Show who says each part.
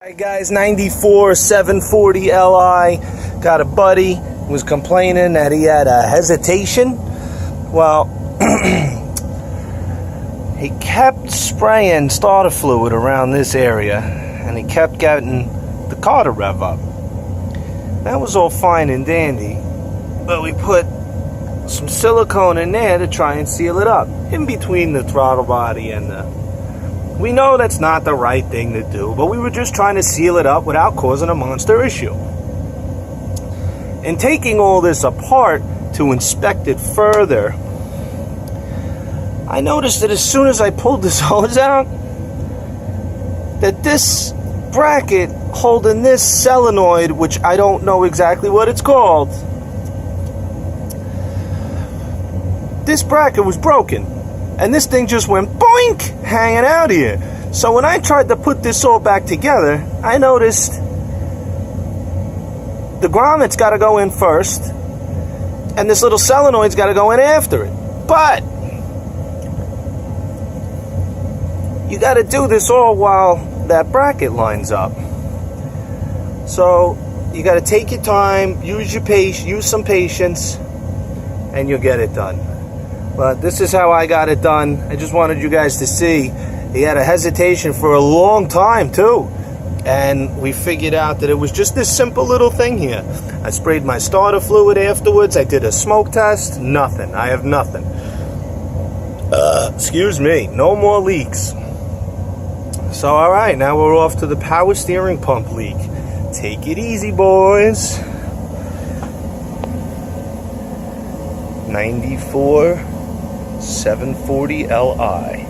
Speaker 1: Alright guys, 94 740 Li. Got a buddy who was complaining that he had a hesitation. Well, he kept spraying starter fluid around this area and he kept getting the car to rev up. That was all fine and dandy, but we put some silicone in there to try and seal it up in between the throttle body and the... We know that's not the right thing to do, but we were just trying to seal it up without causing a monster issue. In taking all this apart to inspect it further, I noticed that as soon as I pulled this hose out, that this bracket holding this solenoid, which I don't know exactly what it's called, this bracket was broken. And this thing just went boink, hanging out here. So when I tried to put this all back together, I noticed the grommet's got to go in first, and this little solenoid's got to go in after it. But you got to do this all while that bracket lines up. So you got to take your time, use some patience, and you'll get it done. But this is how I got it done. I just wanted you guys to see. He had a hesitation for a long time too. And we figured out that it was just this simple little thing here. I sprayed my starter fluid afterwards. I did a smoke test. Nothing. I have nothing. Excuse me. No more leaks. So alright, now we're off to the power steering pump leak. Take it easy, boys. 94 740 Li.